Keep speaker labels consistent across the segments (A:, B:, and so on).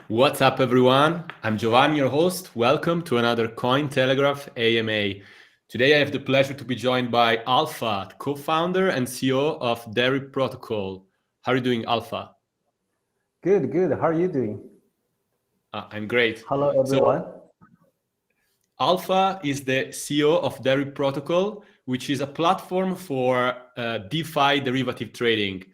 A: What's up, everyone? I'm Giovanni, your host. Welcome to another Cointelegraph AMA. Today, I have the pleasure to be joined by Alpha, co-founder and CEO of Deri Protocol. How are you doing, Alpha?
B: Good, good. How are you doing?
A: I'm great.
B: Hello, everyone.
A: Alpha is the CEO of Deri Protocol, which is a platform for DeFi derivative trading.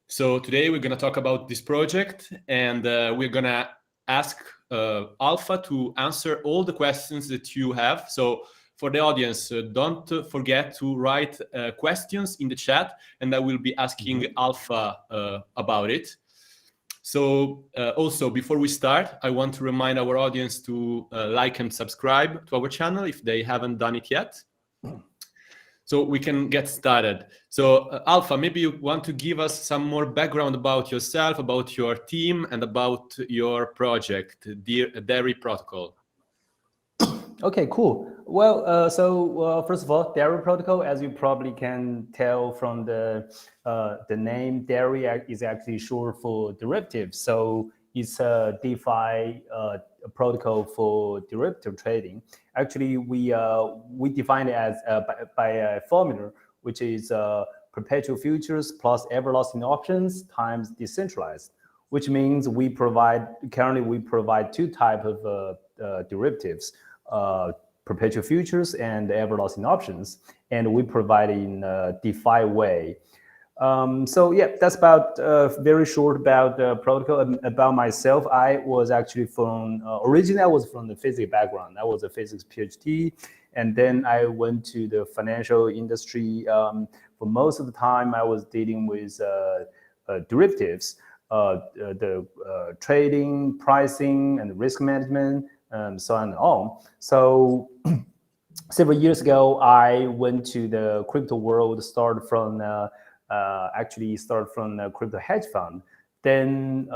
A: So today we're going to talk about this project, and we're going to ask Alpha to answer all the questions that you have. So for the audience, don't forget to write questions in the chat, and I will be asking Alpha about it. So also, before we start, I want to remind our audience to like and subscribe to our channel if they haven't done it yet. So we can get started. So Alpha, maybe you want to give us some more background about yourself, about your team, and about your project, Deri Protocol.
B: Okay, cool. Well, first of all, Deri Protocol, as you probably can tell from the name, Deri is actually short for derivatives. So it's a DeFi protocol for derivative trading. Actually, we define it as by a formula, which is perpetual futures plus everlasting options times decentralized, which means currently we provide two types of derivatives. Perpetual futures and everlasting options, and we provide in a DeFi way. So yeah, that's about very short about the protocol. About myself, I was actually originally I was from the physics background. I was a physics PhD, and then I went to the financial industry. For most of the time, I was dealing with derivatives, the trading, pricing, and risk management. So on and on. So several years ago, I went to the crypto world, started from the crypto hedge fund. Then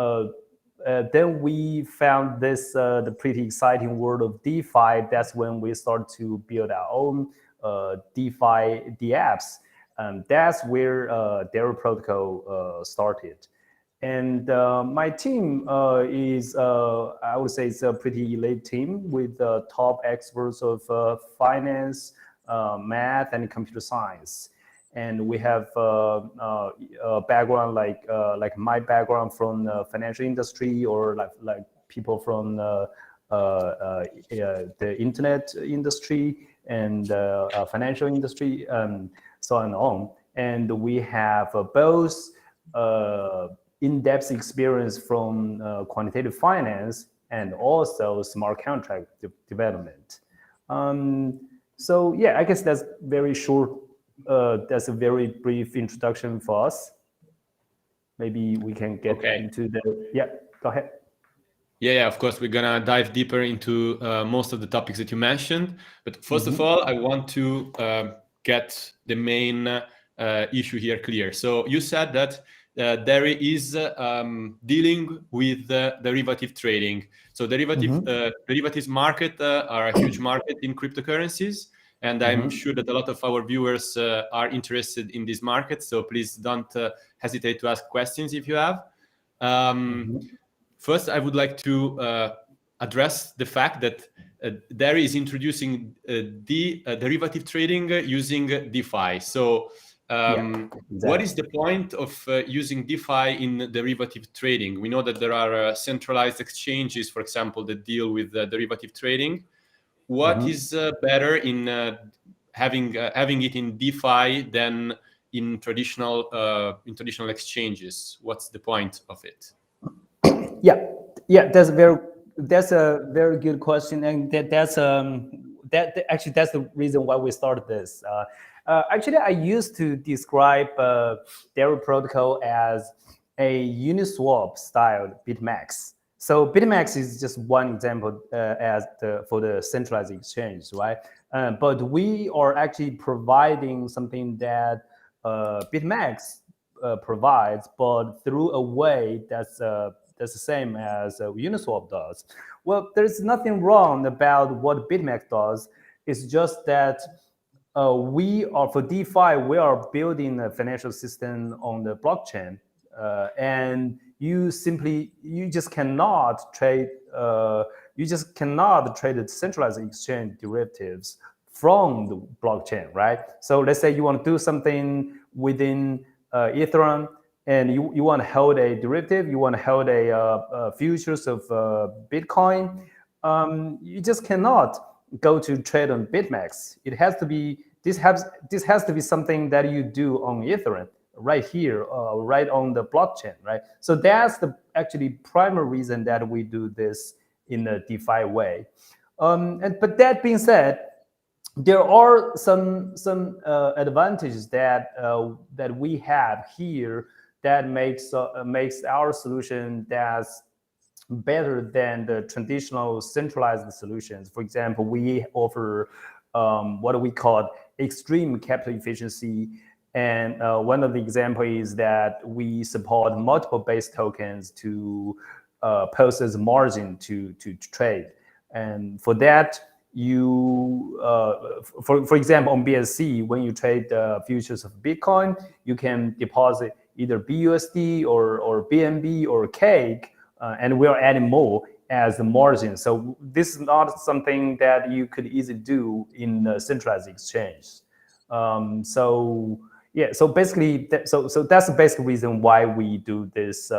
B: we found this the pretty exciting world of DeFi. That's when we started to build our own DeFi apps. That's where Deri Protocol started. And my team is, I would say, it's a pretty elite team with top experts of finance, math, and computer science. And we have a background like my background from the financial industry, or like people from the internet industry and financial industry, so on and on. And we have both in-depth experience from quantitative finance and also smart contract development. So yeah, I guess that's very short. That's a very brief introduction for us. Maybe we can get into go ahead.
A: Yeah, of course, we're gonna dive deeper into most of the topics that you mentioned. But first of all, I want to get the main issue here clear. So you said that Deri is dealing with derivative trading. So derivatives market are a huge market in cryptocurrencies, and I'm sure that a lot of our viewers are interested in this market. So please don't hesitate to ask questions if you have. First, I would like to address the fact that Deri is introducing derivative trading using DeFi. So exactly. What is the point of using DeFi in derivative trading? We know that there are centralized exchanges, for example, that deal with derivative trading. What is better in having it in DeFi than in traditional exchanges? What's the point of it?
B: Yeah, that's a very good question, and that's the reason why we started this. Actually, I used to describe Deri Protocol as a Uniswap style BitMEX. So BitMEX is just one example for the centralized exchange, right? But we are actually providing something that BitMEX provides, but through a way that's the same as Uniswap does. Well, there's nothing wrong about what BitMEX does. It's just that for DeFi, we are building a financial system on the blockchain, and you just cannot trade the decentralized exchange derivatives from the blockchain, right? So let's say you want to do something within Ethereum, and you want to hold a derivative, you want to hold a futures of Bitcoin. You just cannot go to trade on BitMEX. It has to be this has to be something that you do on Ethereum right here, right on the blockchain, right? So that's the actually primary reason that we do this in a DeFi way. But that being said, there are some advantages that we have here that makes our solution that's better than the traditional centralized solutions. For example, we offer what we call extreme capital efficiency. And one of the examples is that we support multiple base tokens to post as margin to trade. And for that, you, for example, on BSC, when you trade the futures of Bitcoin, you can deposit either BUSD or BNB or Cake, and we're adding more as the margin. So this is not something that you could easily do in a centralized exchange. So basically, so that's the basic reason why we do this,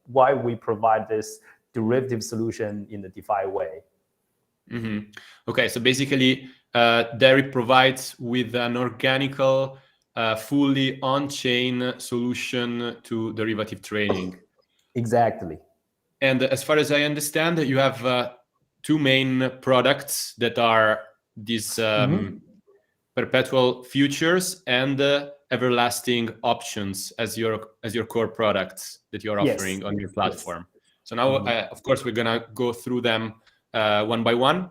B: why we provide this derivative solution in the DeFi way.
A: Mm-hmm. Okay, so basically, Deri provides with an organical, fully on-chain solution to derivative trading.
B: Exactly.
A: And as far as I understand, you have two main products that are these perpetual futures and everlasting options as your core products that you're offering on your platform. Yes. So now, of course, we're gonna go through them one by one.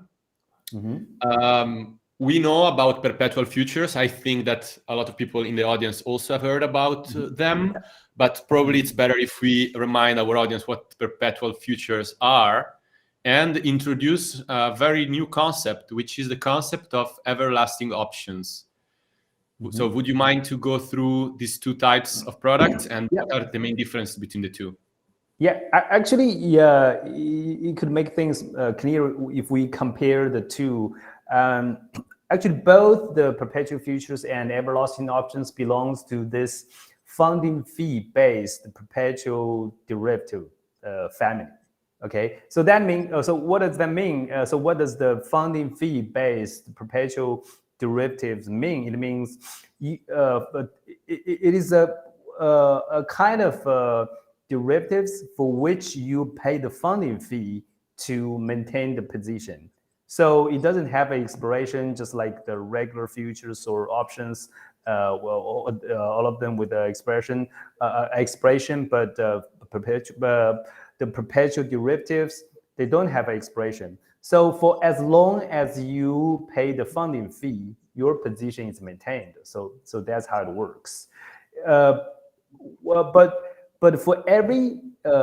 A: We know about perpetual futures. I think that a lot of people in the audience also have heard about them, but probably it's better if we remind our audience what perpetual futures are and introduce a very new concept, which is the concept of everlasting options. So would you mind to go through these two types of products and what are the main differences between the two?
B: Yeah, actually, it could make things clear if we compare the two. Actually, both the perpetual futures and everlasting options belongs to this funding fee-based perpetual derivative family. Okay, so that means. So what does that mean? So what does the funding fee-based perpetual derivatives mean? It means it is a kind of derivatives for which you pay the funding fee to maintain the position. So it doesn't have an expiration, just like the regular futures or options. All of them with the expiration, but the perpetual derivatives, they don't have an expiration. So for as long as you pay the funding fee, your position is maintained. So that's how it works. But for every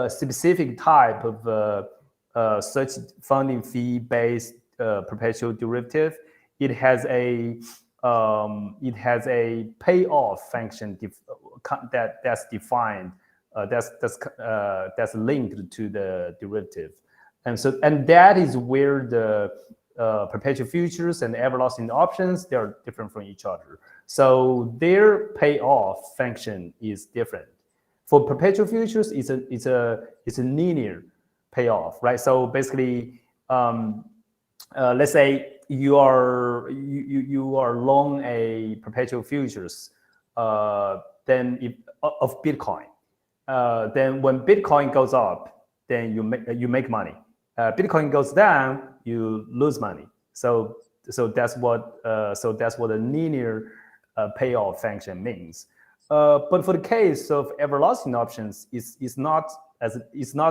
B: specific type of such funding fee-based perpetual derivative, it has a payoff function that's defined, that's linked to the derivative, and that is where the perpetual futures and everlasting options, they're different from each other. So their payoff function is different. For perpetual futures, it's a linear payoff, right? So basically, let's say you are long a perpetual futures, then of Bitcoin. Then when Bitcoin goes up, then you make money. Bitcoin goes down, you lose money. So that's what a linear payoff function means. But for the case of everlasting options, it's not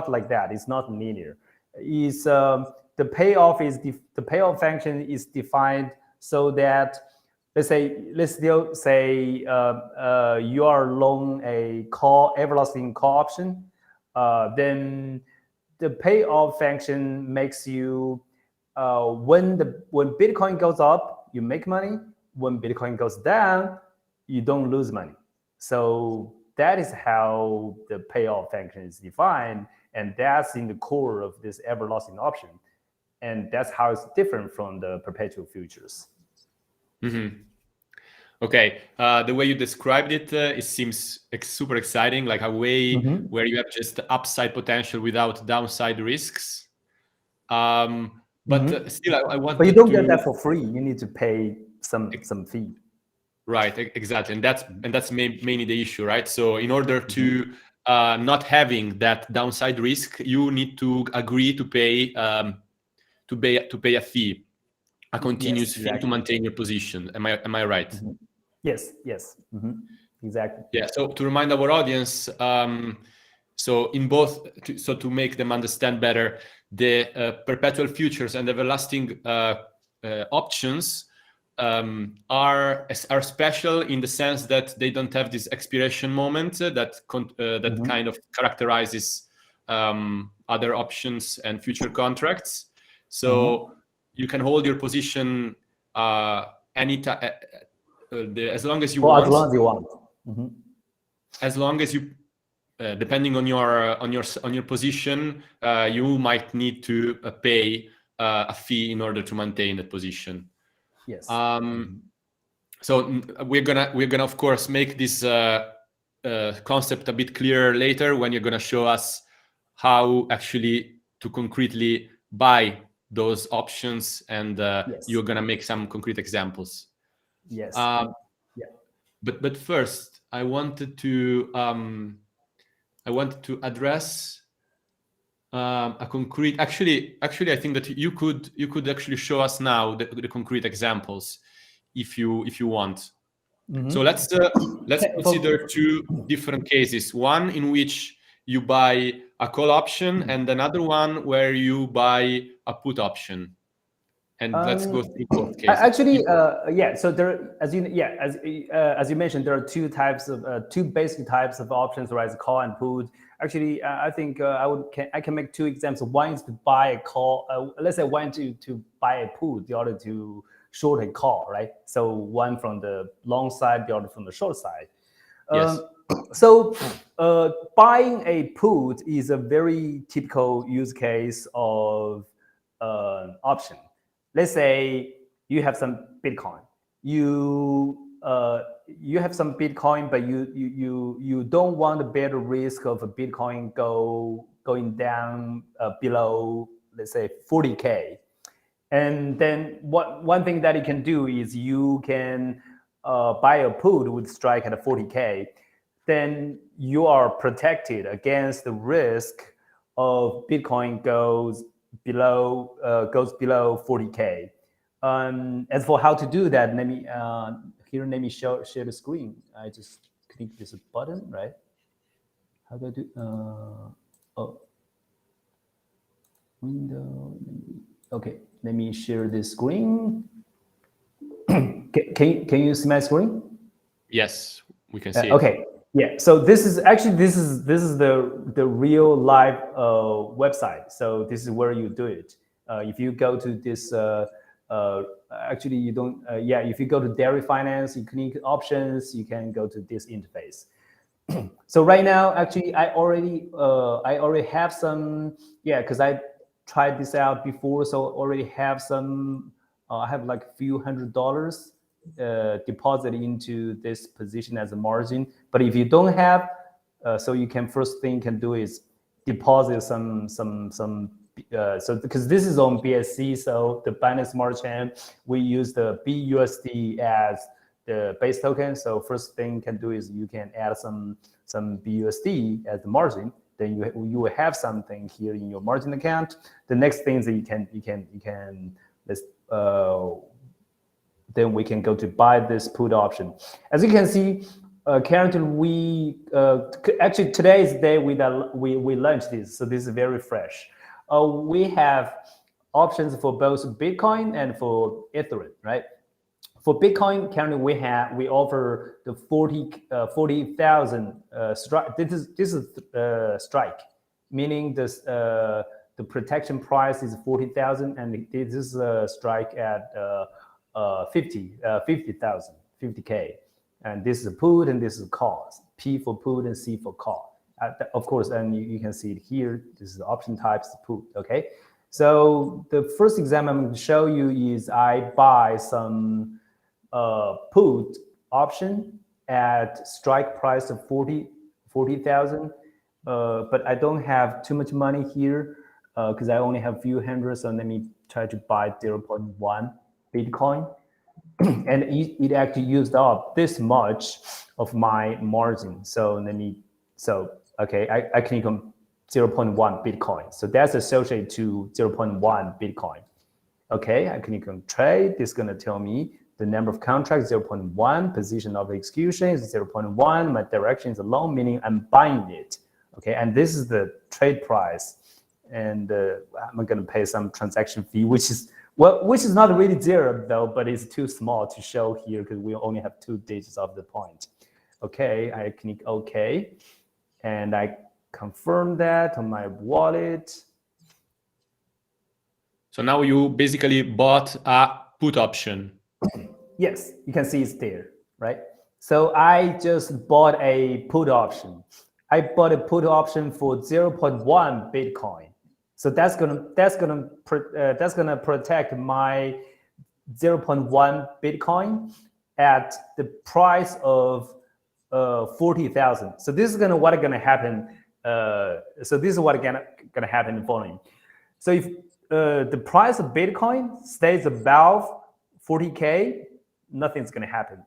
B: like that. It's not linear. The payoff function is defined so that let's still say you are long a everlasting call option, then the payoff function makes you when Bitcoin goes up, you make money. When Bitcoin goes down, you don't lose money. So that is how the payoff function is defined, and that's in the core of this everlasting option, and that's how it's different from the perpetual futures.
A: Okay, the way you described it, it seems super exciting, like a way where you have just upside potential without downside risks. But still, I want.
B: But you don't get that for free. You need to pay some fee.
A: Right, exactly, and that's mainly the issue, right? So in order to not having that downside risk, you need to agree to pay a fee, a continuous fee to maintain your position. Am I right?
B: Yes. Exactly.
A: Yeah. So to remind our audience, so in both, so to make them understand better, the perpetual futures and everlasting options are special in the sense that they don't have this expiration moment that kind of characterizes other options and future contracts. So you can hold your position anytime, as long as you want.
B: As long as you want.
A: As long as you, depending on your position, you might need to pay a fee in order to maintain that position.
B: Yes.
A: So we're gonna of course make this concept a bit clearer later when you're gonna show us how actually to concretely buy those options, and you're gonna make some concrete examples.
B: Yes.
A: But first, I wanted to address a concrete. Actually, I think that you could actually show us now the concrete examples, if you want. So let's consider two different cases. One in which you buy a call option, and another one where you buy a put option. And let's go through both cases.
B: Actually, So there, as you mentioned, there are two basic types of options, right? Call and put. Actually, I think I can make two examples. One is to buy a call. Let's say one to buy a put, the other to short a call, right? So one from the long side, the other from the short side.
A: Yes.
B: So buying a put is a very typical use case of option. Let's say you have some Bitcoin. You have some Bitcoin, but you don't want to bear the risk of a Bitcoin going down below, let's say, 40K. And then one thing that you can do is you can buy a put with strike at a 40K. Then you are protected against the risk of Bitcoin goes below 40K. As for how to do that, let me share the screen. I just click this button, right? How do I do? Window. Okay, let me share this screen. Can you see my screen?
A: Yes, we can see it.
B: Okay. Yeah, so this is the real live website. So this is where you do it. If you go to this, actually you don't. If you go to Deri Finance, you click options, you can go to this interface. So right now, actually, I already have some. Yeah, because I tried this out before, so already have some. I have like a few $100. Deposit into this position as a margin. But if you don't have, so you can first thing you can do is deposit some so because this is on BSC, so the Binance Smart Chain, we use the BUSD as the base token. So first thing you can do is you can add some BUSD as the margin. Then you will have something here in your margin account. The next thing is that you can let's then we can go to buy this put option. As you can see, currently we actually today's day we launched this, so this is very fresh. We have options for both Bitcoin and for Ethereum, right? For Bitcoin, currently we offer the 40,000 strike. This is strike, meaning this the protection price is 40,000, and this is a strike at 50,000, 50K, and this is a put and this is a call. P for put and C for call. Of course, and you can see it here. This is the option types put. Okay, so the first example I'm going to show you is I buy some put option at strike price of 40,000, but I don't have too much money here because I only have a few hundred. So let me try to buy 0.1 Bitcoin. And it actually used up this much of my margin. So okay, I click on 0.1 Bitcoin. So that's associated to 0.1 Bitcoin. Okay, I click on trade. This is going to tell me the number of contracts, 0.1, position of execution is 0.1, my direction is a long, meaning I'm buying it. Okay, and this is the trade price. And I'm going to pay some transaction fee, which is not really zero though, but it's too small to show here because we only have 2 digits of the point. Okay, I click OK, and I confirm that on my wallet.
A: So now you basically bought a put option.
B: Yes, you can see it's there, right? So I just bought a put option. I bought a put option for 0.1 Bitcoin. So that's gonna protect my 0.1 Bitcoin at the price of 40,000. So this is what's gonna happen. So this is what's gonna happen in the following. So if the price of Bitcoin stays above 40K, nothing's gonna happen.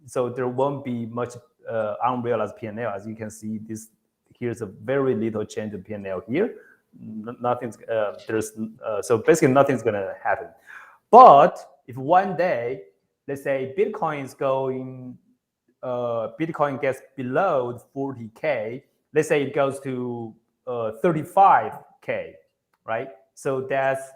B: So there won't be much unrealized P&L. As you can see, here's a very little change in P&L here. Nothing's so basically nothing's gonna happen. But if one day, let's say Bitcoin gets below 40K, let's say it goes to 35K, right? So that's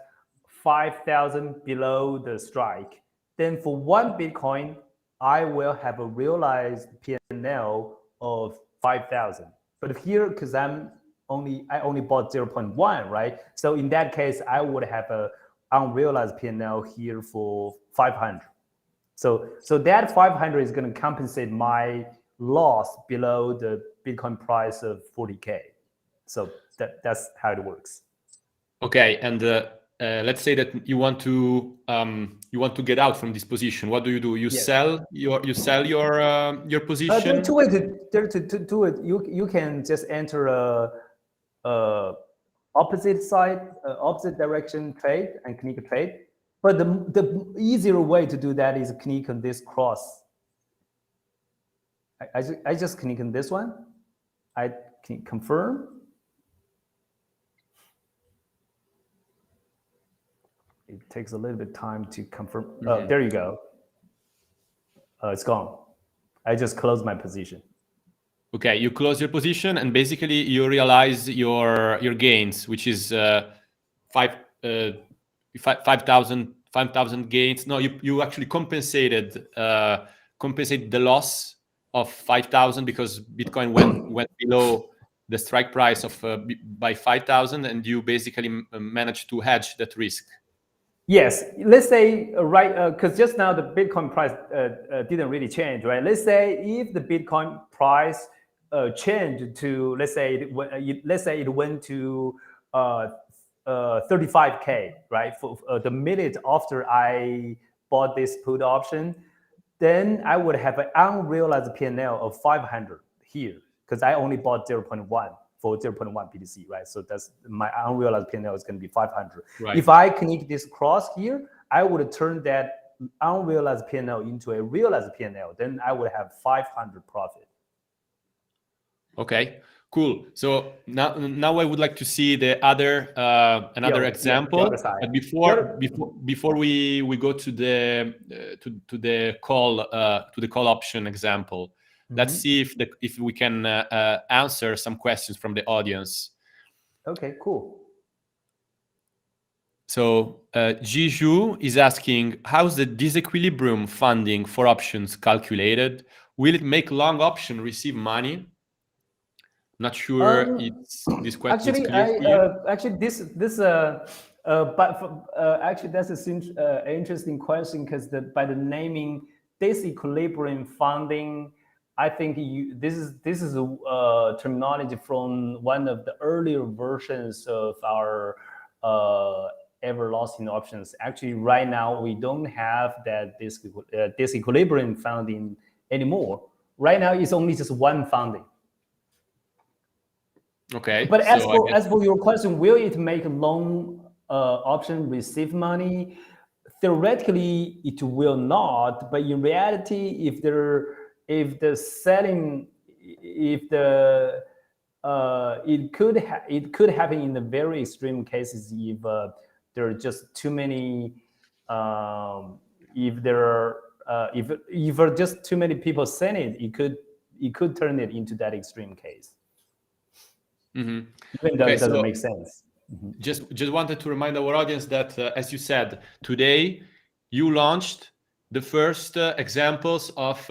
B: 5,000 below the strike. Then for 1 Bitcoin, I will have a realized P&L of 5,000. But here, because I only bought 0.1, right? So in that case, I would have a unrealized P&L here for 500. So that 500 is going to compensate my loss below the Bitcoin price of 40K. So that's how it works.
A: Okay, and let's say that you want to get out from this position. What do? You
B: Yes.
A: sell your position.
B: There are 2 ways to do it. You can just enter a opposite side, opposite direction trade and click a trade. But the easier way to do that is click on this cross. I just click on this one. I can confirm. It takes a little bit of time to confirm. Oh, there you go. It's gone. I just closed my position.
A: Okay, you close your position and basically you realize your gains, which is 5,000 gains. No, you actually compensated the loss of 5,000 because Bitcoin went below the strike price of by 5,000, and you basically managed to hedge that risk.
B: Yes, let's say because just now the Bitcoin price didn't really change, right? Let's say if the Bitcoin price changed to, let's say it went to 35K, right? For the minute after I bought this put option, then I would have an unrealized P&L of 500 here because I only bought 0.1 for 0.1 BTC, right? So that's my unrealized P&L is going to be 500.
A: Right.
B: If I connect this cross here, I would turn that unrealized P&L into a realized P&L. Then I would have 500 profit.
A: Okay, cool. So now I would like to see the other another example.
B: The other side.
A: But before we go to the call option example, let's see if we can answer some questions from the audience.
B: Okay, cool.
A: So Jiju is asking, how's the disequilibrium funding for options calculated? Will it make long option receive money? Not sure this question is clear to you.
B: Actually, actually that's an interesting question because by the naming disequilibrium funding, I think this is a terminology from one of the earlier versions of our everlasting options. Actually, right now we don't have that disequilibrium funding anymore. Right now, it's only just one funding.
A: Okay.
B: But as for your question, will it make long option receive money? Theoretically, it will not. But in reality, it could happen in the very extreme cases if there are just too many. If just too many people send it, it could turn it into that extreme case.
A: Mm-hmm.
B: Even though it doesn't make sense.
A: Mm-hmm. Just wanted to remind our audience that, as you said, today you launched the first examples of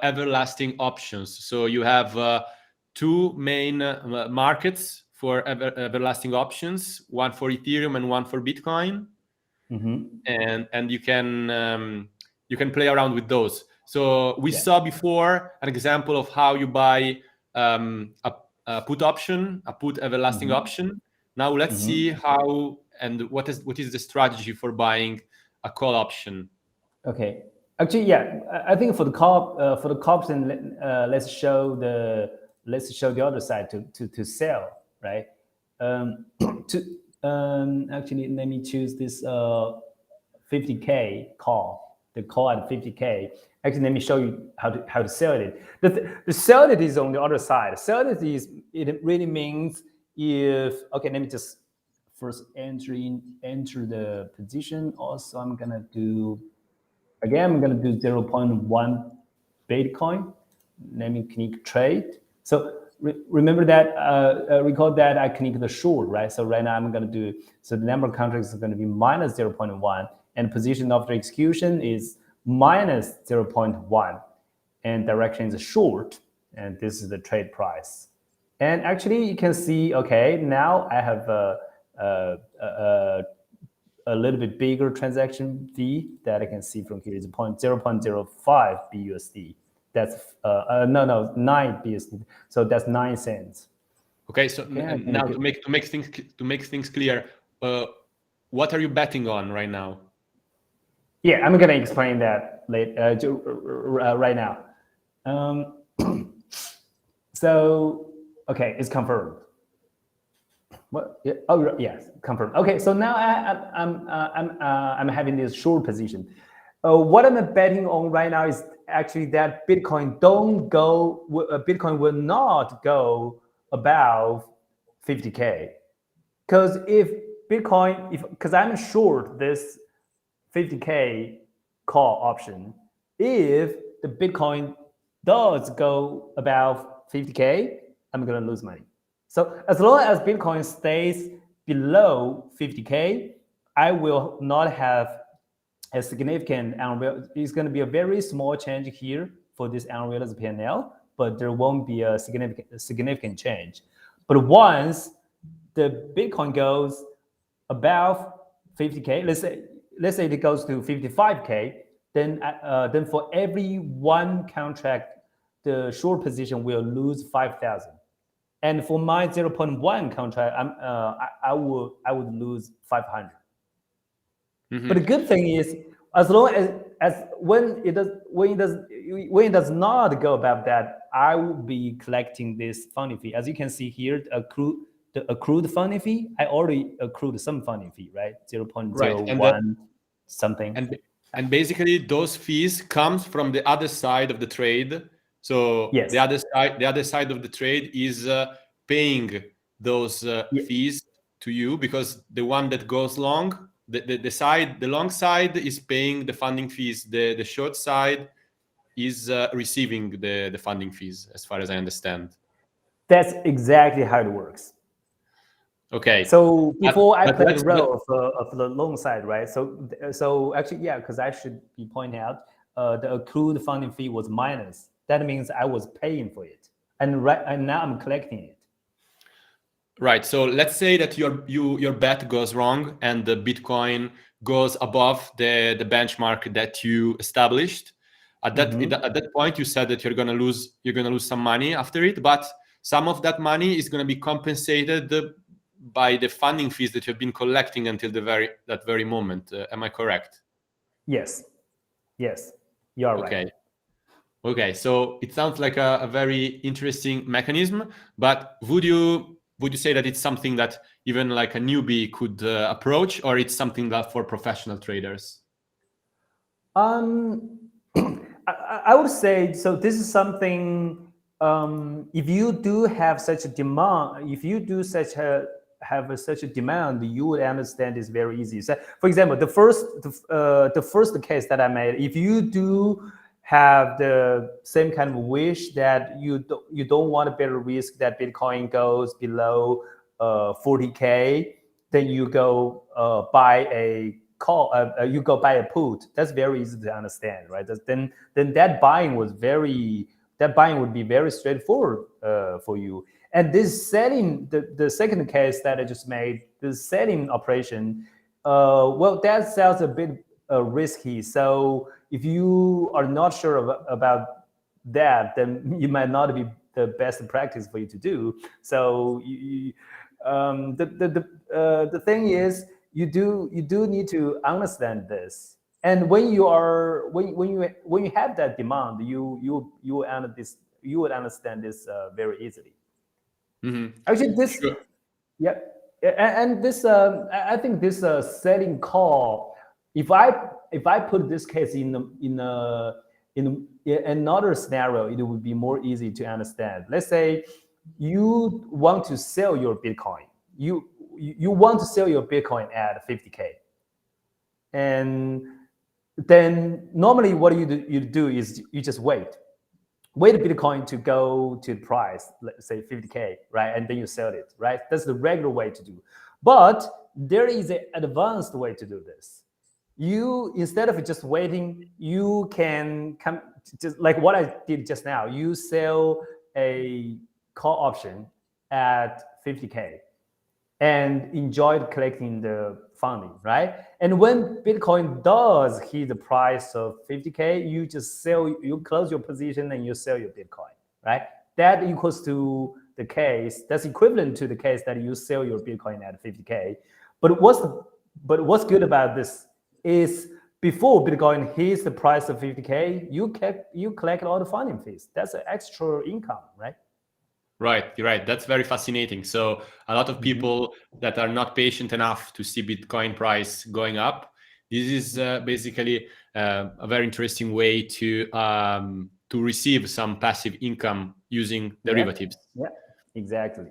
A: everlasting options. So you have two main markets for everlasting options, one for Ethereum and one for Bitcoin. Mm-hmm. And you can play around with those. So we saw before an example of how you buy a put option, a put everlasting option. Now let's see how and what is the strategy for buying a call option.
B: Okay, actually, yeah, I think for the call option, let's show the other side to sell, right? Actually, let me choose this 50K call, the call at 50K. Actually, let me show you how to sell it. The sell it is on the other side. Sell it really means if, okay, let me just first enter the position. Also, I'm gonna do 0.1 Bitcoin. Let me click trade. So remember that, recall that I click the short, right? So right now I'm gonna do, so the number of contracts is gonna be minus 0.1 and position after execution is minus 0.1 and direction is short, and this is the trade price. And actually you can see, okay, now I have a little bit bigger transaction fee that I can see from here is 0.05 BUSD. That's 9 BUSD. So that's 9 cents.
A: Okay, so now to make things clear, what are you betting on right now?
B: Yeah, I'm gonna explain that right now. So okay, it's confirmed. What? Yeah. Oh yes, confirmed. Okay, so now I'm having this short position. What I'm betting on right now is actually that Bitcoin will not go above 50K, because because I'm short this 50K call option, if the Bitcoin does go above 50K, I'm gonna lose money. So as long as Bitcoin stays below 50K, I will not have a significant it's going to be a very small change here for this unrealized P&L, but there won't be a significant change. But once the Bitcoin goes above 50K, let's say it goes to 55K, then for every one contract, the short position will lose 5,000. And for my 0.1 contract, I would lose 500. Mm-hmm. But the good thing is, as long as when it does not go above that, I will be collecting this funding fee. As you can see here, the accrued funding fee, I already accrued some funding fee, right? 0.01 something.
A: And basically, those fees come from the other side of the trade. So yes. the other side of the trade is paying those fees to you, because the one that goes long, the long side is paying the funding fees. The short side is receiving the funding fees, as far as I understand.
B: That's exactly how it works.
A: Okay.
B: So before I play the role of the long side, right? So actually, yeah, because I should be pointing out the accrued funding fee was minus. That means I was paying for it, and now I'm collecting it.
A: Right. So let's say that your bet goes wrong and the Bitcoin goes above the benchmark that you established. At that point, you said that you're gonna lose some money after it, but some of that money is gonna be compensated by the funding fees that you've been collecting until that very moment. Am I correct?
B: Yes, you are right.
A: Okay, so it sounds like a very interesting mechanism, but would you say that it's something that even like a newbie could approach, or it's something that for professional traders?
B: I would say, so this is something, if you do have such a demand, if you do have such a demand, you would understand this very easy. So, for example, the first case that I made, if you do have the same kind of wish that you don't want to bear the risk that Bitcoin goes below 40K, then you go buy a call. You go buy a put. That's very easy to understand, right? Then that buying would be very straightforward for you. And this selling, the second case that I just made, the selling operation, well, that sounds a bit risky. So if you are not sure about that, then you might not be the best practice for you to do. So the thing is, you do need to understand this. And when you have that demand, you would understand this very easily. Actually, this
A: Sure.
B: yeah, and this I think this selling call. If I put this case in another scenario, it would be more easy to understand. Let's say you want to sell your Bitcoin. You want to sell your Bitcoin at 50K, and then normally what you do is you just wait Bitcoin to go to the price, let's say 50K, right? And then you sell it, right? That's the regular way to do. But there is an advanced way to do this. You, instead of just waiting, you can come, just like what I did just now. You sell a call option at 50K and enjoyed collecting the funding, right? And when Bitcoin does hit the price of 50K, you just sell, you close your position and you sell your Bitcoin, right? That equals to the case, that's equivalent to the case that you sell your Bitcoin at 50K. But what's good about this is before Bitcoin hits the price of 50K, you collect all the funding fees. That's an extra income, right?
A: Right, you're right. That's very fascinating. So a lot of people that are not patient enough to see Bitcoin price going up, this is basically a very interesting way to receive some passive income using derivatives.
B: Yeah, exactly.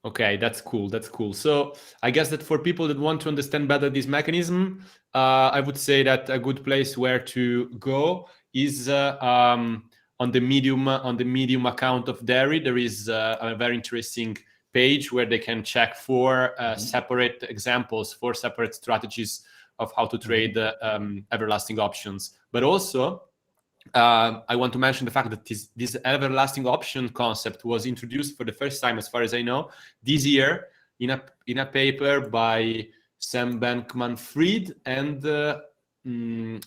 A: Okay, that's cool. That's cool. So I guess that for people that want to understand better this mechanism, I would say that a good place where to go is on the Medium account of Deri. There is a very interesting page where they can check for separate examples, for separate strategies of how to trade everlasting options. But also, I want to mention the fact that this everlasting option concept was introduced for the first time, as far as I know, this year in a paper by Sam Bankman-Fried and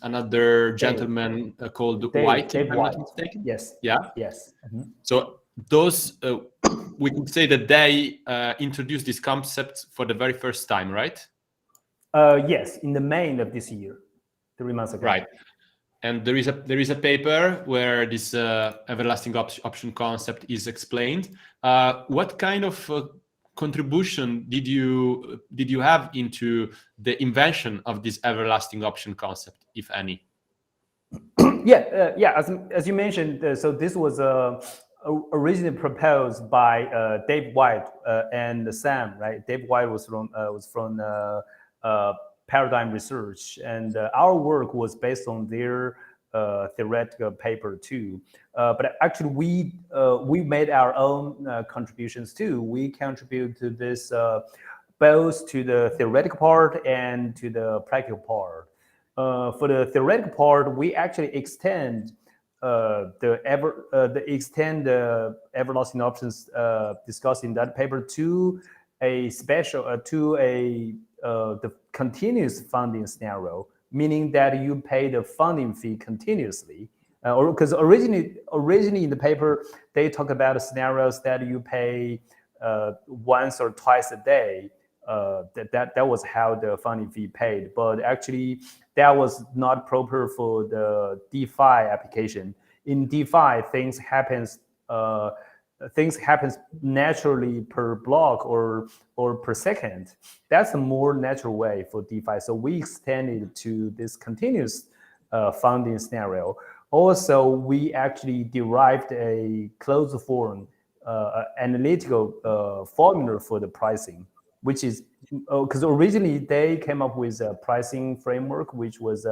A: another gentleman called White, if I'm not mistaken.
B: Yes.
A: Yeah.
B: Yes.
A: So those we could say that they introduced this concept for the very first time, right?
B: Yes, in the May of this year, 3 months ago.
A: Right. And there is a paper where this everlasting option concept is explained. What kind of contribution did you have into the invention of this everlasting option concept, if any?
B: Yeah. As you mentioned, so this was originally proposed by Dave White and Sam, right? Dave White was from Paradigm Research, and our work was based on their theoretical paper too. But actually, we made our own contributions too. We contribute to this both to the theoretical part and to the practical part. For the theoretical part, we actually extend the everlasting options discussed in that paper to a special the continuous funding scenario. meaning that you pay the funding fee continuously. Or because originally in the paper they talk about scenarios that you pay once or twice a day. That was how the funding fee paid, but actually that was not proper for the DeFi application. In DeFi, things happens naturally per block or per second. That's a more natural way for DeFi. So we extended to this continuous funding scenario. Also, we actually derived a closed form analytical formula for the pricing, which is because originally they came up with a pricing framework, which was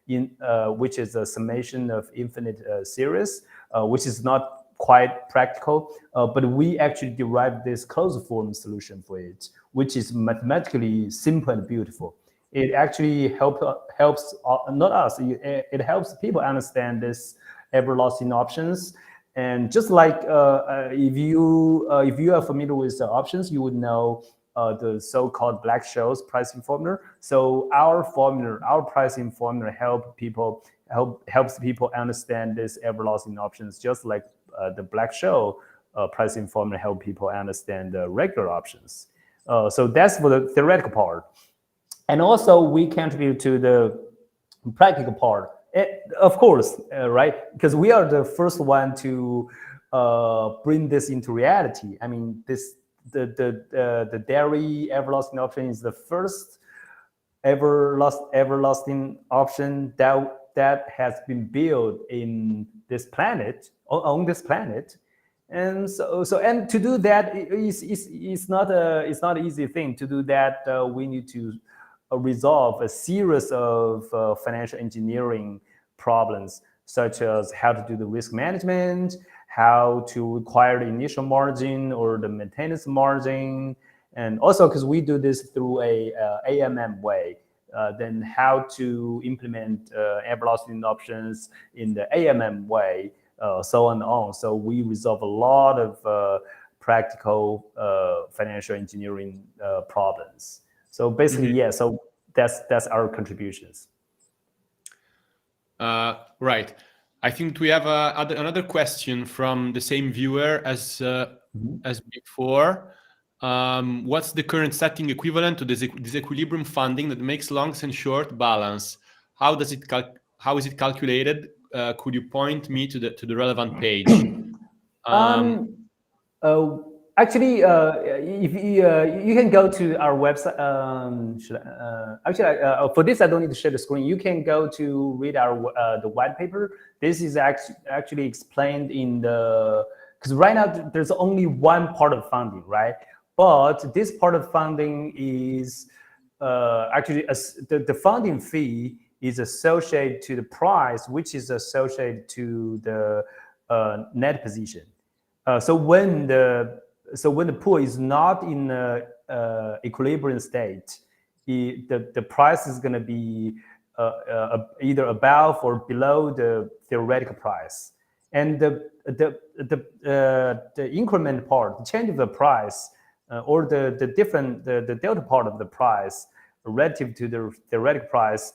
B: which is a summation of infinite series, which is not quite practical. But we actually derived this closed form solution for it, which is mathematically simple and beautiful. It actually helps not us. It helps people understand this everlasting options. And just like if you are familiar with the options, you would know the so-called Black-Scholes pricing formula. So our pricing formula, helps people understand this everlasting options, just like the Black-Scholes pricing formula help people understand the regular options. So that's for the theoretical part. And also we contribute to the practical part. Of course, right? Because we are the first one to bring this into reality. I mean, the Deri everlasting option is the first everlasting option that has been built in this planet, on this planet. And and to do that is not an easy thing. To do that, we need to resolve a series of financial engineering problems, such as how to do the risk management, how to require the initial margin or the maintenance margin, and also because we do this through a AMM way, then how to implement everlasting options in the AMM way, so on and on. So we resolve a lot of practical financial engineering problems. So basically, yeah. So that's our contributions.
A: Right. I think we have another question from the same viewer as before. What's the current setting equivalent to this equilibrium funding that makes longs and short balance? How is it calculated? Could you point me to the relevant page?
B: Actually, if you can go to our website. For this, I don't need to share the screen. You can go to read our the white paper. This is actually explained in because right now there's only one part of funding, right? But this part of funding is actually the funding fee is associated to the price, which is associated to the net position. So when the pool is not in equilibrium state, the price is going to be either above or below the theoretical price, and the increment part, the change of the price, or the delta part of the price relative to the theoretical price,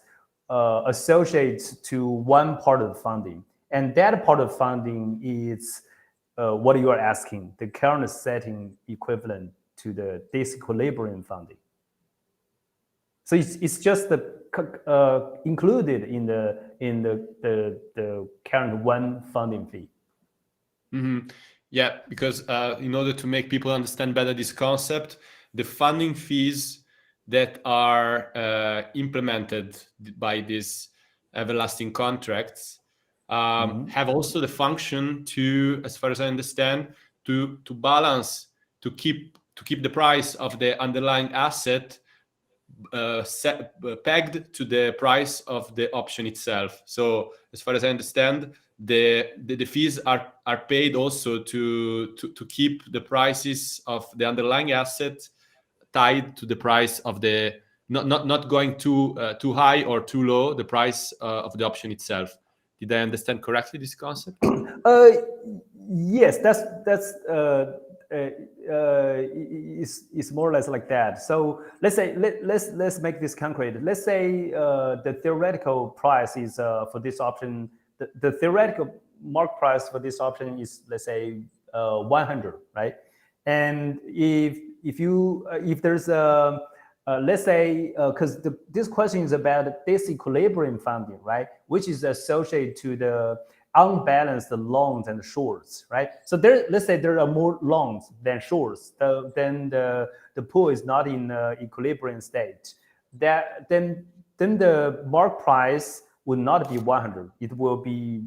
B: associates to one part of the funding, and that part of funding is what you are asking, the current setting equivalent to the disequilibrium funding. So it's just included in the current one funding fee.
A: Mm-hmm. Yeah, because in order to make people understand better this concept, the funding fees that are implemented by these everlasting contracts have also the function to, as far as I understand, to balance, to keep the price of the underlying asset pegged to the price of the option itself. So, as far as I understand, the fees are paid also to keep the prices of the underlying asset tied to the price of the not going too high or too low, the price of the option itself. Did I understand correctly this concept?
B: Yes, that's it's more or less like that. So let's say let's make this concrete. Let's say the theoretical price is for this option. The theoretical mark price for this option is, let's say, 100, right? And if there's a let's say, because this question is about disequilibrium funding, right? Which is associated to the unbalanced longs and shorts, right? So let's say there are more longs than shorts. Then the pool is not in equilibrium state. Then the mark price will not be 100. It will be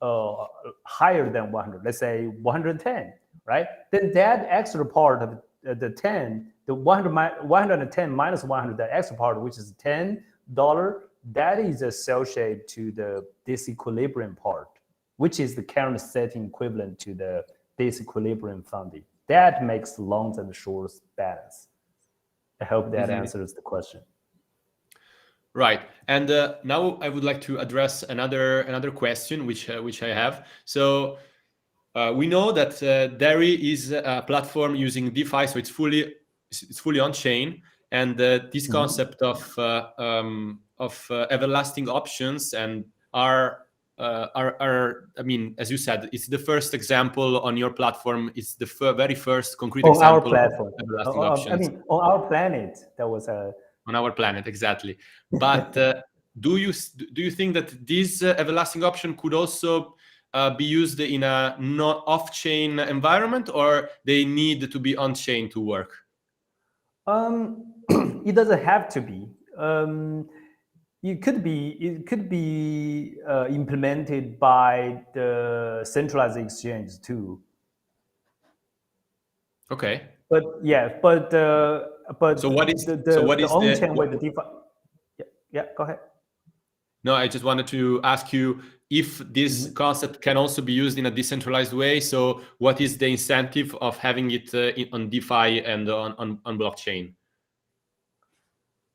B: higher than 100. Let's say 110, right? Then that extra part of the 10, the 110 minus 100, the extra part, which is $10, that is associated to the disequilibrium part, which is the current setting equivalent to the disequilibrium funding. That makes longs and shorts balance. I hope that answers the question.
A: Right, and now I would like to address another question which I have. So we know that Deri is a platform using DeFi, so it's fully on chain, and this concept of everlasting options and are I mean, as you said, it's the first example on your platform. It's the very first concrete
B: on
A: example
B: our platform.
A: of everlasting options.
B: I mean, on our planet, that was a
A: on our planet, exactly. But do you think that this everlasting option could also be used in a not off-chain environment, or they need to be on-chain to work?
B: It doesn't have to be. It could be implemented by the centralized exchange too.
A: Okay.
B: But yeah, but
A: so what is
B: the on-chain with the DeFi? Yeah, go ahead.
A: No, I just wanted to ask you if this concept can also be used in a decentralized way. So what is the incentive of having it on DeFi and on blockchain?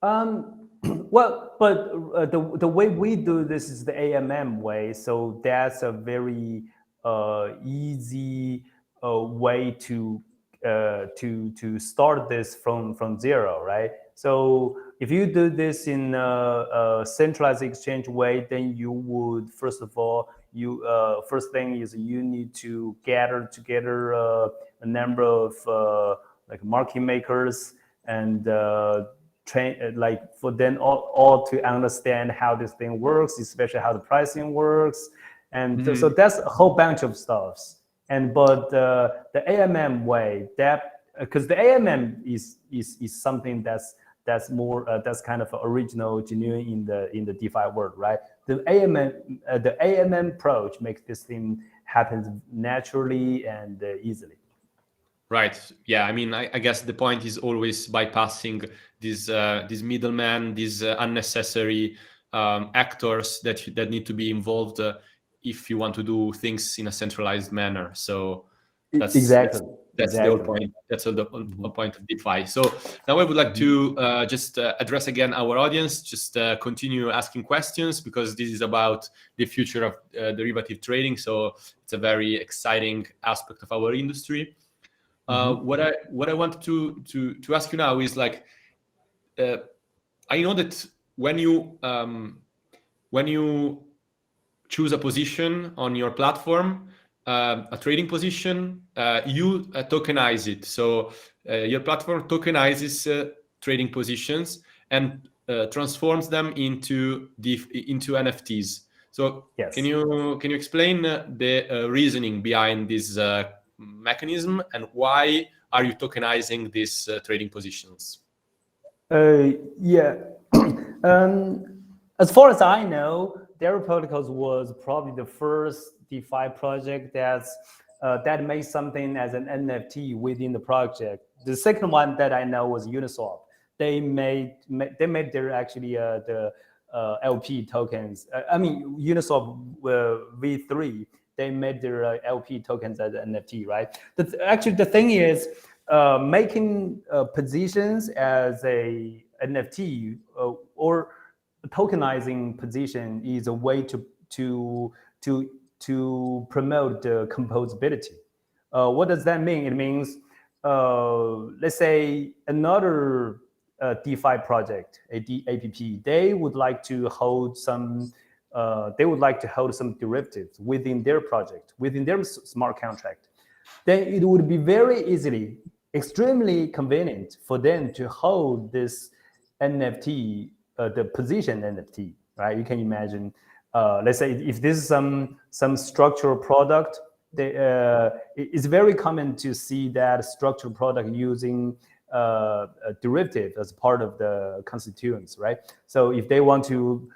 B: Well, but the way we do this is the AMM way. So that's a very easy way to start this from zero, right? So if you do this in a centralized exchange way, then you would, first of all, first thing is you need to gather together a number of like market makers and train, like for them all to understand how this thing works, especially how the pricing works, and so that's a whole bunch of stuffs. But the AMM way, that because the AMM is something that's more that's kind of original, genuine in the DeFi world, right? The AMM approach makes this thing happen naturally and easily.
A: Right. Yeah. I mean, I guess the point is always bypassing these middlemen, these unnecessary actors that need to be involved if you want to do things in a centralized manner. So that's
B: exactly
A: the whole point. That's the whole point of DeFi. So now I would like to just address again our audience. Just continue asking questions, because this is about the future of derivative trading. So it's a very exciting aspect of our industry. What I want to ask you now is, like, I know that when you choose a position on your platform, a trading position, you tokenize it. So your platform tokenizes trading positions and transforms them into NFTs. So
B: yes.
A: Can you explain the reasoning behind this mechanism, and why are you tokenizing these trading positions?
B: Yeah. As far as I know, Deri Protocols was probably the first DeFi project that made something as an NFT within the project. The second one that I know was Uniswap. They made their actually the LP tokens. I mean, Uniswap V3. They made their LP tokens as an NFT, right? Actually, the thing is, making positions as a NFT or tokenizing position is a way to promote the composability. What does that mean? It means let's say another DeFi project, app, they would like to hold some. They would like to hold some derivatives within their project, within their smart contract. Then it would be very easily, extremely convenient for them to hold this NFT, the position NFT, right? You can imagine, let's say if this is some structural product, it's very common to see that structural product using a derivative as part of the constituents, right? So if they want to,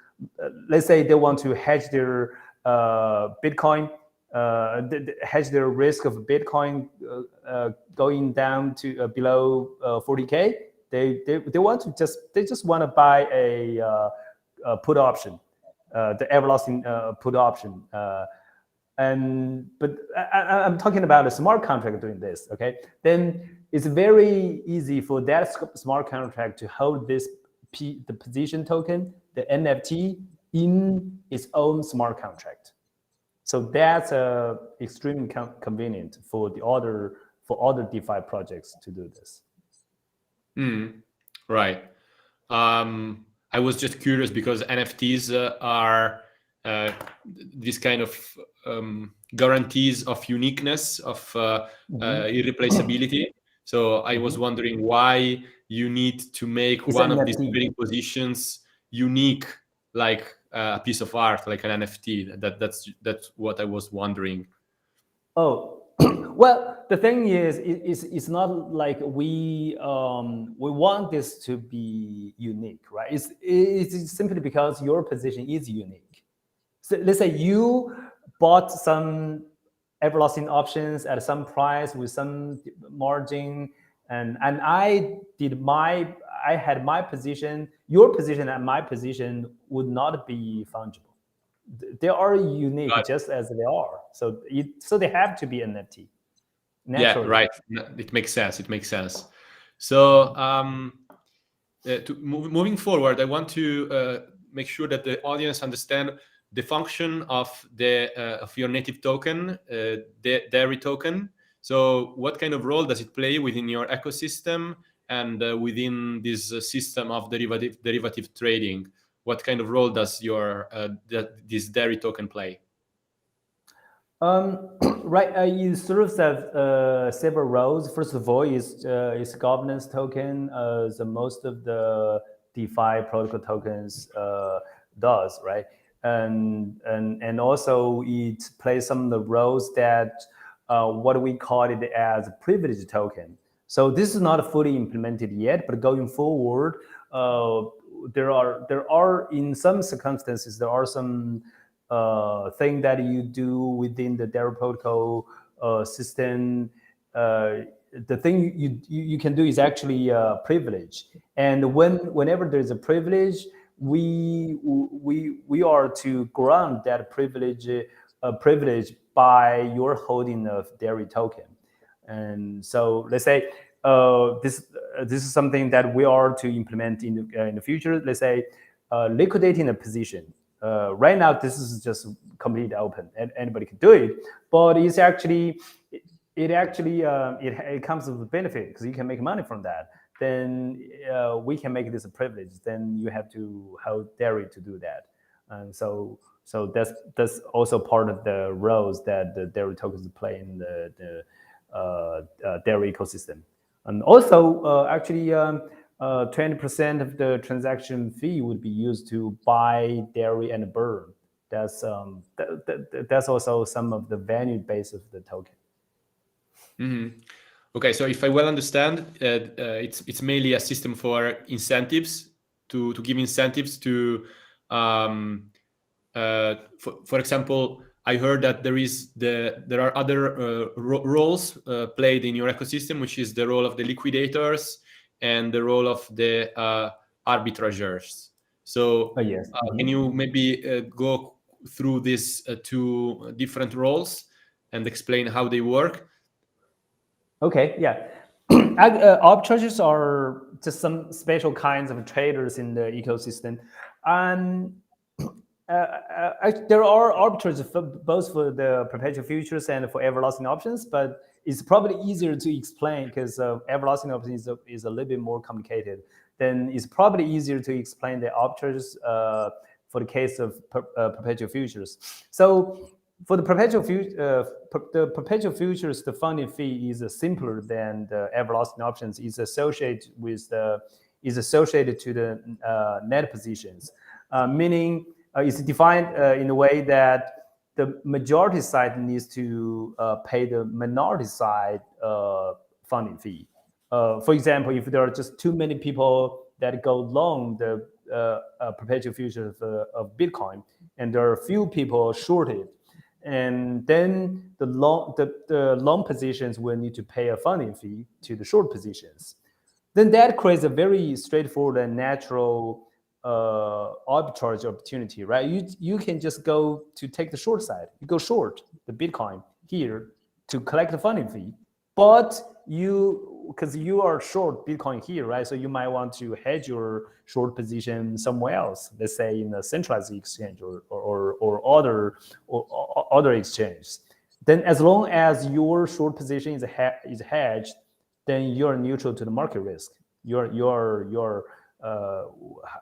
B: let's say they want to hedge their Bitcoin, hedge their risk of Bitcoin going down to below 40K. They want to just want to buy a put option, the everlasting put option. But I'm talking about a smart contract doing this. Okay, then it's very easy for that smart contract to hold this the position token, the NFT, in its own smart contract. So that's extremely convenient for other DeFi projects to do this.
A: Right. I was just curious because NFTs are this kind of guarantees of uniqueness, of irreplaceability. So I was wondering why you need to make
B: It's
A: one
B: an
A: of these
B: NFT.
A: trading positions unique, like a piece of art, like an NFT. That's what I was wondering.
B: Oh, well, the thing is, it's not like we want this to be unique, right? It's simply because your position is unique. So let's say you bought some everlasting options at some price with some margin, and I had my position. Your position and my position would not be fungible. They are unique just as they are. So they have to be NFT. Naturally.
A: Yeah, right. It makes sense. It makes sense. So moving forward, I want to make sure that the audience understand the function of your native token, the Deri token. So what kind of role does it play within your ecosystem and within this system of derivative trading? What kind of role does this Deri token play?
B: Right, it serves as several roles. First of all, is governance token, as most of the DeFi protocol tokens does, right? And also it plays some of the roles that what we call it as a privilege token. So this is not fully implemented yet, but going forward, there are in some circumstances there are some thing that you do within the Deri Protocol system. The thing you can do is actually privilege, and whenever there's a privilege, we are to grant that privilege by your holding of Deri token. And so let's say this is something that we are to implement in the future. Let's say liquidating a position. Right now, this is just completely open, and anybody can do it. But it's actually it comes with a benefit because you can make money from that. Then we can make this a privilege. Then you have to hold Deri to do that. And so that's also part of the roles that the Deri tokens play in the Deri ecosystem. And also, actually, 20% of the transaction fee would be used to buy Deri and burn. That's also some of the value base of the token.
A: Mm-hmm. Okay, so if I well understand, it's mainly a system for incentives to give incentives to, for example, I heard that there are other roles played in your ecosystem, which is the role of the liquidators and the role of the arbitrageurs. So
B: yes.
A: Can you maybe go through these two different roles and explain how they work?
B: Okay, yeah. Arbitrageurs are just some special kinds of traders in the ecosystem. And there are arbitrages both for the perpetual futures and for everlasting options, but it's probably easier to explain because everlasting options is a little bit more complicated. Then it's probably easier to explain the arbitrage for the case of perpetual futures. So for the perpetual futures, the funding fee is simpler than the everlasting options. Is associated to the net positions, meaning it's defined in a way that the majority side needs to pay the minority side funding fee. For example, if there are just too many people that go long the perpetual futures of Bitcoin, and there are few people shorted, and then the long positions will need to pay a funding fee to the short positions. Then that creates a very straightforward and natural arbitrage opportunity, right? You can just go to take the short side. You go short the Bitcoin here to collect the funding fee, but because you are short Bitcoin here, right? So you might want to hedge your short position somewhere else, let's say in a centralized exchange or other exchange. Then as long as your short position is hedged, then you're neutral to the market risk.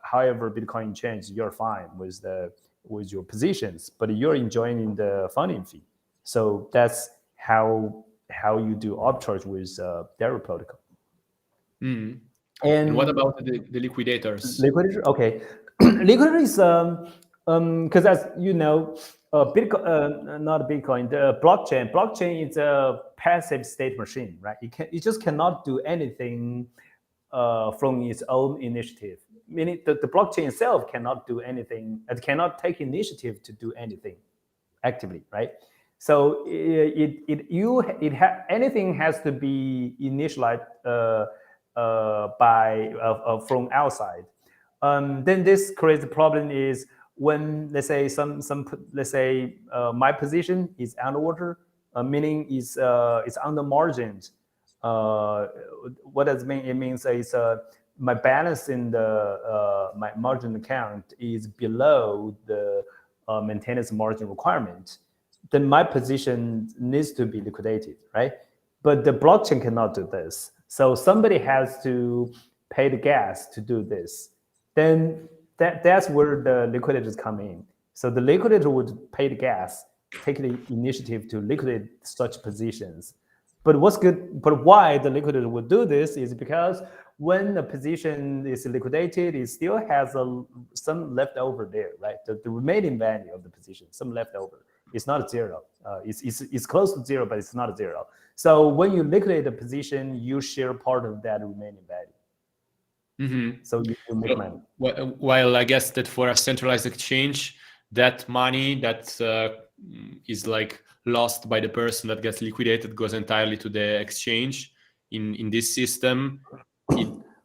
B: However Bitcoin changes, you're fine with your positions, but you're enjoying the funding fee. So that's how you do arbitrage with Deri Protocol.
A: Mm. And what about the liquidators?
B: Liquidator, okay. Liquidator is because as you know, Bitcoin, not Bitcoin, the blockchain. Blockchain is a passive state machine, right? It just cannot do anything from its own initiative. Meaning the blockchain itself cannot do anything. It cannot take initiative to do anything actively, right? So anything has to be initialized from outside. Then this creates a problem is when let's say my position is underwater, meaning it's under margins. What does it mean? It means it's my balance in the my margin account is below the maintenance margin requirement. Then my position needs to be liquidated, right? But the blockchain cannot do this. So somebody has to pay the gas to do this. Then that's where the liquidators come in. So the liquidator would pay the gas, take the initiative to liquidate such positions. But why the liquidator would do this is because when the position is liquidated, it still has some leftover there, right? The remaining value of the position, some leftover. It's not zero. It's close to zero, but it's not zero. So when you liquidate the position, you share part of that remaining value. Mm-hmm. So you make money.
A: While I guess that for a centralized exchange, that money that is like lost by the person that gets liquidated goes entirely to the exchange. In this system,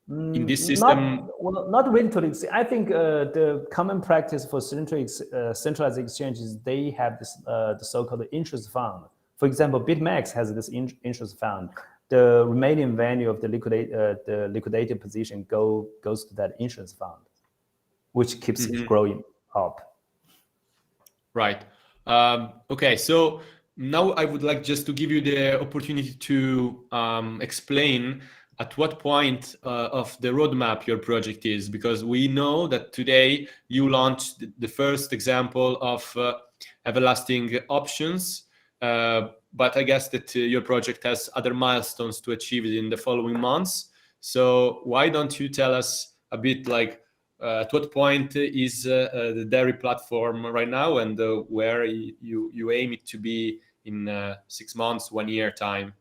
B: not really to the exchange. I think the common practice for centralized exchanges, they have this the so-called interest fund. For example, BitMEX has this interest fund. The remaining value of the liquidated position goes to that interest fund, which keeps it growing up.
A: Right. Okay. So now I would like just to give you the opportunity to explain at what point of the roadmap your project is, because we know that today you launched the first example of everlasting options, but I guess that your project has other milestones to achieve in the following months. So why don't you tell us a bit like at what point is the Deri platform right now, and where you aim it to be in 6 months, 1 year time?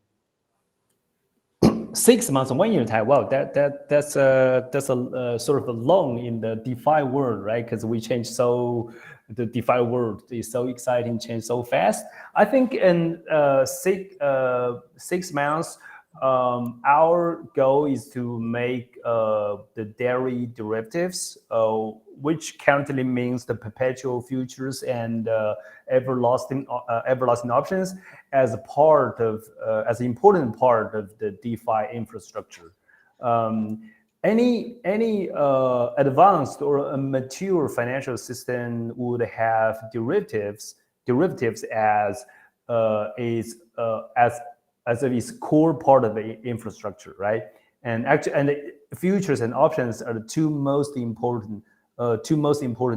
B: 6 months, 1 year time. Wow, that's a sort of a long in the DeFi world, right? Because we change the DeFi world is so exciting, change so fast. I think in 6 months, our goal is to make the Deri derivatives, which currently means the perpetual futures and everlasting options, as a part of as an important part of the DeFi infrastructure. Any advanced or a mature financial system would have derivatives as as if it's core part of the infrastructure, right? And actually, and the futures and options are the two most important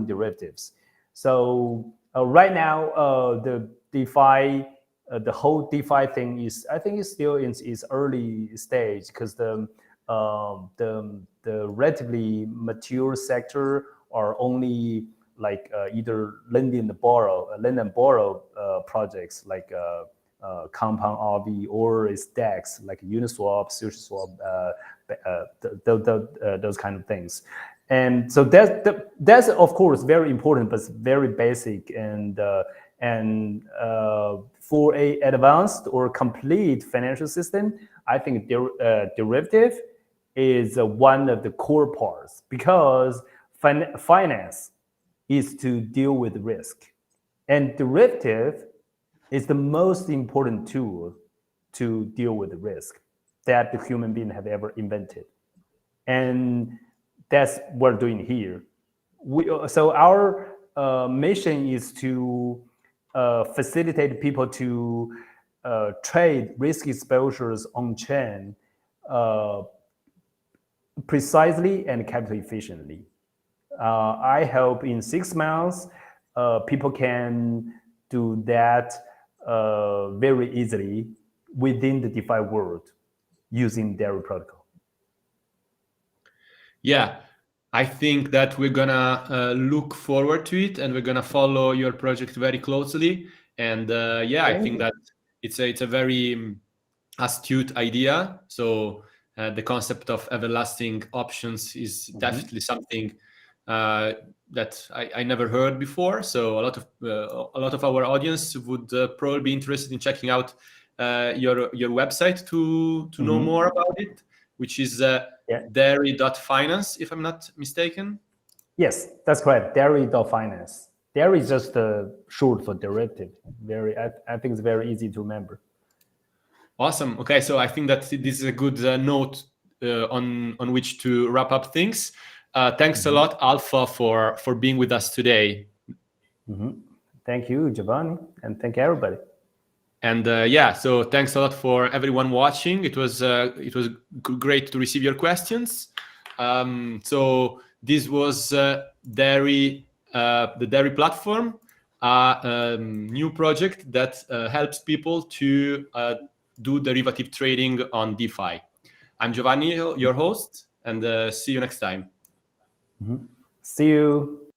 B: derivatives. So right now, the DeFi, the whole DeFi thing is, I think, it's still in its early stage, because the relatively mature sector are only like either lend and borrow projects like Compound RV, or it's DEX like Uniswap, SushiSwap, those kind of things. And so that's of course very important, but it's very basic. And for a advanced or complete financial system, I think derivative is one of the core parts, because finance is to deal with risk, and derivative is the most important tool to deal with the risk that the human being have ever invented. And that's what we're doing here. So our mission is to facilitate people to trade risk exposures on chain precisely and capital efficiently. I hope in 6 months, people can do that very easily within the DeFi world using Deri Protocol.
A: Yeah, I think that we're gonna look forward to it, and we're gonna follow your project very closely. And I think that it's a very astute idea. So the concept of everlasting options is definitely something that I never heard before. So a lot of our audience would probably be interested in checking out your website to know more about it, which is Deri.finance, if I'm not mistaken.
B: Yes, that's correct. Deri.finance. Deri is just short for derivative. I think it's very easy to remember.
A: Awesome. Okay, so I think that this is a good note on which to wrap up things. Thanks a lot, Alpha, for being with us today.
B: Thank you, Giovanni, and thank everybody.
A: And so thanks a lot for everyone watching. It was great to receive your questions. So this was Deri, the Deri platform, a new project that helps people to do derivative trading on DeFi. I'm Giovanni, your host, and see you next time.
B: See you.